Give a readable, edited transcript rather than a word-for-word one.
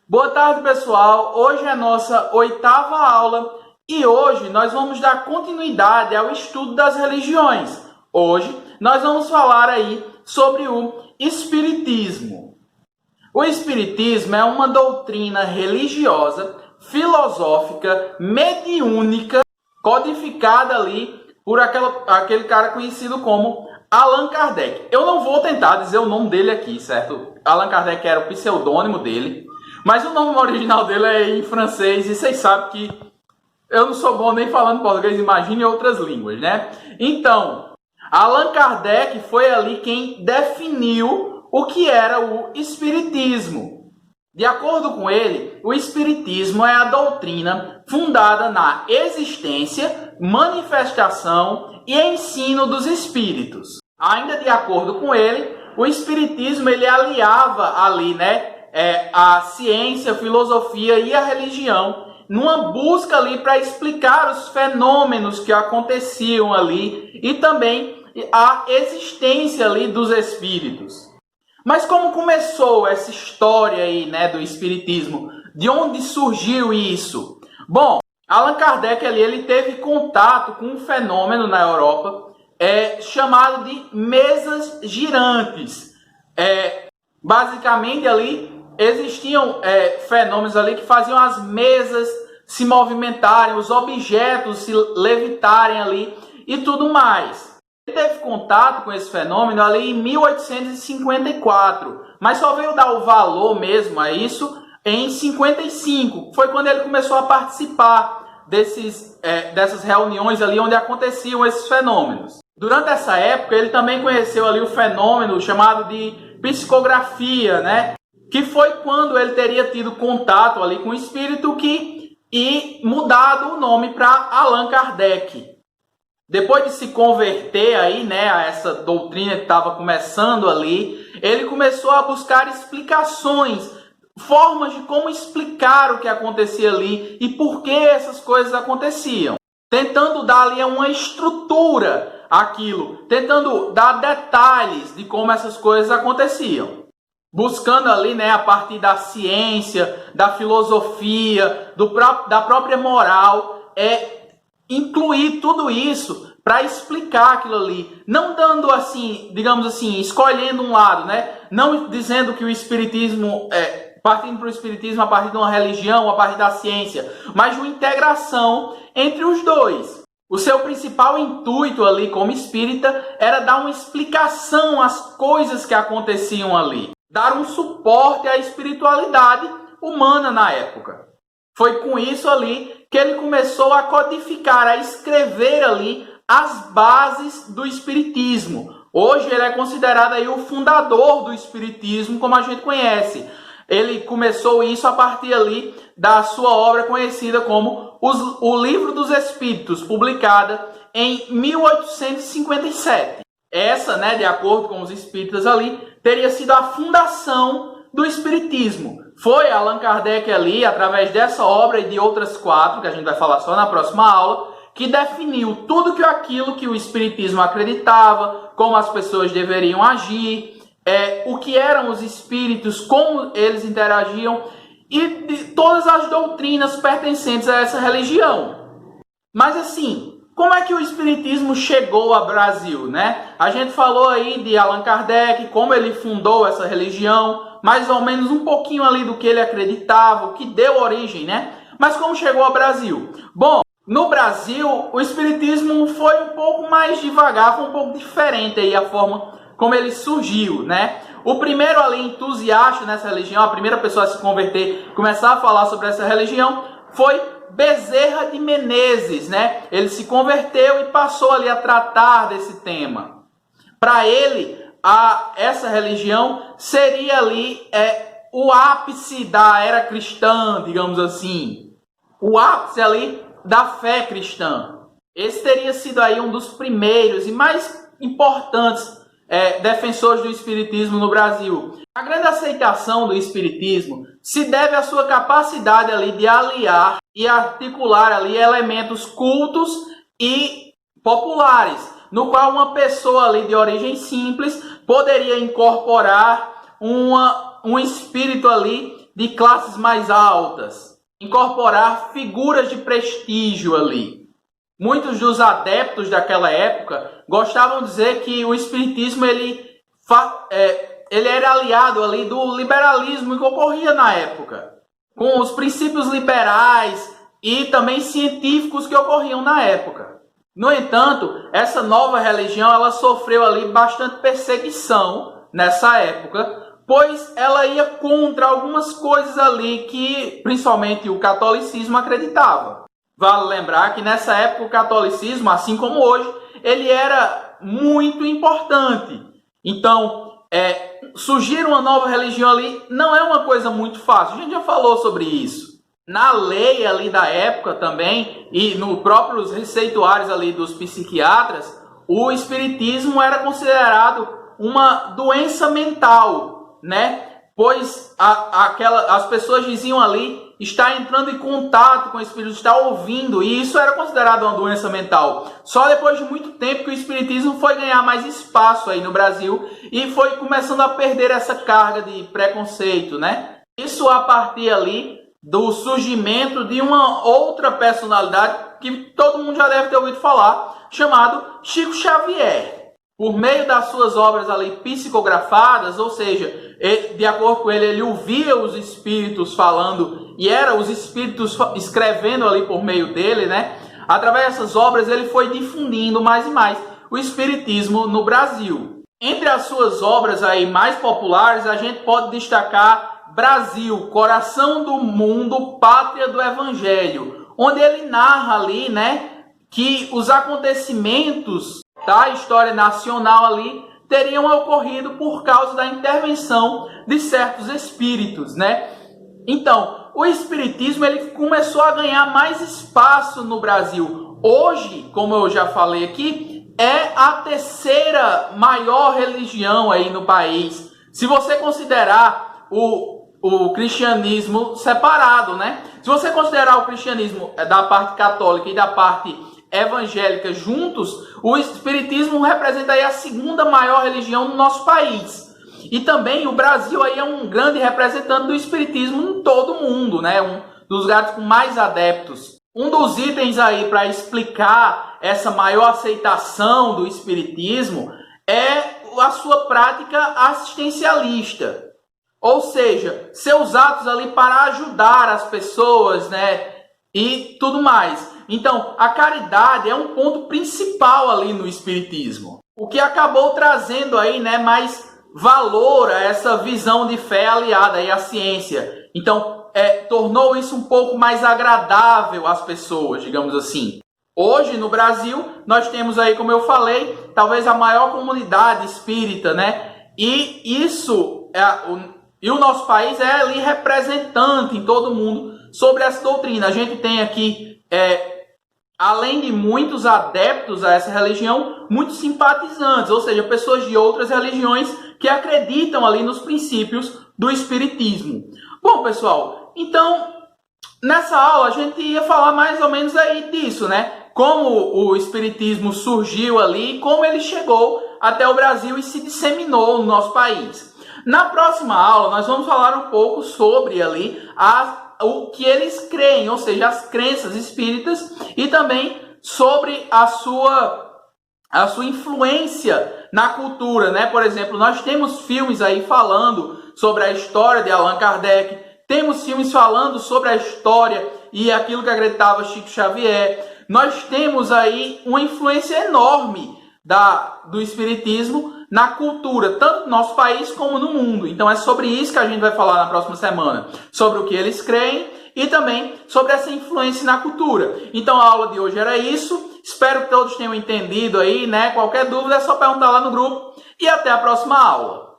Boa tarde, pessoal. Hoje é a nossa 8ª aula e hoje nós vamos dar continuidade ao estudo das religiões. Hoje nós vamos falar aí sobre o Espiritismo. O Espiritismo é uma doutrina religiosa, filosófica, mediúnica, codificada ali por aquele cara conhecido como Allan Kardec. Eu não vou tentar dizer o nome dele aqui, certo? Allan Kardec era o pseudônimo dele, mas o nome original dele é em francês e vocês sabem que eu não sou bom nem falando português, imagine outras línguas, né? Então, Allan Kardec foi ali quem definiu o que era o Espiritismo. De acordo com ele, o Espiritismo é a doutrina fundada na existência, manifestação e ensino dos espíritos. Ainda de acordo com ele, o Espiritismo ele aliava ali, a ciência, a filosofia e a religião numa busca ali para explicar os fenômenos que aconteciam ali e também a existência ali dos espíritos. Mas como começou essa história aí, do Espiritismo? De onde surgiu isso? Bom, Allan Kardec ali, ele teve contato com um fenômeno na Europa chamado de mesas girantes. Basicamente ali existiam fenômenos ali que faziam as mesas se movimentarem, os objetos se levitarem ali e tudo mais. Ele teve contato com esse fenômeno ali em 1854, mas só veio dar o valor mesmo a isso em 55. Foi quando ele começou a participar dessas reuniões ali onde aconteciam esses fenômenos. Durante essa época, ele também conheceu ali o fenômeno chamado de psicografia, que foi quando ele teria tido contato ali com o espírito e mudado o nome para Allan Kardec. Depois de se converter aí, a essa doutrina que estava começando ali, ele começou a buscar explicações, formas de como explicar o que acontecia ali e por que essas coisas aconteciam. Tentando dar ali uma estrutura àquilo, tentando dar detalhes de como essas coisas aconteciam. Buscando ali, a partir da ciência, da filosofia, da própria moral, incluir tudo isso para explicar aquilo ali, não dando assim, digamos assim, escolhendo um lado, não dizendo que o espiritismo partindo para o espiritismo a partir de uma religião, a partir da ciência, mas de uma integração entre os dois. O seu principal intuito ali como espírita era dar uma explicação às coisas que aconteciam ali, dar um suporte à espiritualidade humana na época. Foi com isso ali que ele começou a codificar, a escrever ali as bases do espiritismo. Hoje ele é considerado aí o fundador do espiritismo, como a gente conhece. Ele começou isso a partir ali da sua obra conhecida como o Livro dos Espíritos, publicada em 1857. Essa, de acordo com os espíritas ali, teria sido a fundação do espiritismo. Foi Allan Kardec ali, através dessa obra e de outras 4, que a gente vai falar só na próxima aula, que definiu tudo aquilo que o espiritismo acreditava, como as pessoas deveriam agir, o que eram os espíritos, como eles interagiam e de todas as doutrinas pertencentes a essa religião. Mas assim, como é que o espiritismo chegou ao Brasil, A gente falou aí de Allan Kardec, como ele fundou essa religião, mais ou menos um pouquinho ali do que ele acreditava, o que deu origem, Mas como chegou ao Brasil? Bom, no Brasil, o espiritismo foi um pouco mais devagar, foi um pouco diferente aí a forma como ele surgiu, O primeiro ali entusiasta nessa religião, a primeira pessoa a se converter, começar a falar sobre essa religião, foi Bezerra de Menezes, Ele se converteu e passou ali a tratar desse tema. Para ele, essa religião seria ali o ápice da era cristã, digamos assim. O ápice ali da fé cristã. Esse teria sido aí um dos primeiros e mais importantes defensores do espiritismo no Brasil. A grande aceitação do espiritismo se deve à sua capacidade ali de aliar e articular ali elementos cultos e populares, no qual uma pessoa ali de origem simples poderia incorporar um espírito ali de classes mais altas, incorporar figuras de prestígio ali. Muitos dos adeptos daquela época gostavam de dizer que o espiritismo ele era aliado ali do liberalismo que ocorria na época, com os princípios liberais e também científicos que ocorriam na época. No entanto, essa nova religião ela sofreu ali bastante perseguição nessa época, pois ela ia contra algumas coisas ali que principalmente o catolicismo acreditava. Vale lembrar que nessa época o catolicismo, assim como hoje, ele era muito importante. Então, surgir uma nova religião ali não é uma coisa muito fácil. A gente já falou sobre isso. Na lei ali da época também, e nos próprios receituários ali dos psiquiatras, o espiritismo era considerado uma doença mental, né? Pois as pessoas diziam ali, está entrando em contato com o espírito, está ouvindo, e isso era considerado uma doença mental. Só depois de muito tempo que o espiritismo foi ganhar mais espaço aí no Brasil e foi começando a perder essa carga de preconceito, né? Isso a partir ali do surgimento de uma outra personalidade que todo mundo já deve ter ouvido falar, chamado Chico Xavier. Por meio das suas obras ali psicografadas, ou seja, de acordo com ele ouvia os espíritos falando e eram os espíritos escrevendo ali por meio dele, né? Através dessas obras ele foi difundindo mais e mais o espiritismo no Brasil. Entre as suas obras aí mais populares, a gente pode destacar Brasil, Coração do Mundo, Pátria do Evangelho, onde ele narra ali, né, que os acontecimentos da história nacional ali teriam ocorrido por causa da intervenção de certos espíritos, né? Então, o espiritismo ele começou a ganhar mais espaço no Brasil. Hoje, como eu já falei aqui, é a terceira maior religião aí no país. Se você considerar o cristianismo separado, né? Se você considerar o cristianismo da parte católica e da parte evangélica juntos, o espiritismo representa aí a segunda maior religião no nosso país. E também o Brasil aí é um grande representante do espiritismo em todo o mundo, né? Um dos lugares com mais adeptos. Um dos itens aí para explicar essa maior aceitação do espiritismo é a sua prática assistencialista. Ou seja, seus atos ali para ajudar as pessoas, né? E tudo mais. Então, a caridade é um ponto principal ali no espiritismo. O que acabou trazendo aí, né, mais valor a essa visão de fé aliada aí à ciência. Então, tornou isso um pouco mais agradável às pessoas, digamos assim. Hoje, no Brasil, nós temos aí, como eu falei, talvez a maior comunidade espírita, né? E isso e o nosso país é ali representante em todo mundo sobre essa doutrina. A gente tem aqui, além de muitos adeptos a essa religião, muitos simpatizantes, ou seja, pessoas de outras religiões que acreditam ali nos princípios do espiritismo. Bom, pessoal, então, nessa aula a gente ia falar mais ou menos aí disso, né? Como o espiritismo surgiu ali, como ele chegou até o Brasil e se disseminou no nosso país. Na próxima aula, nós vamos falar um pouco sobre ali o que eles creem, ou seja, as crenças espíritas e também sobre a sua influência na cultura, né? Por exemplo, nós temos filmes aí falando sobre a história de Allan Kardec, temos filmes falando sobre a história e aquilo que acreditava Chico Xavier. Nós temos aí uma influência enorme do espiritismo na cultura, tanto no nosso país como no mundo. Então é sobre isso que a gente vai falar na próxima semana, sobre o que eles creem e também sobre essa influência na cultura. Então a aula de hoje era isso, espero que todos tenham entendido aí, né? Qualquer dúvida é só perguntar lá no grupo e até a próxima aula.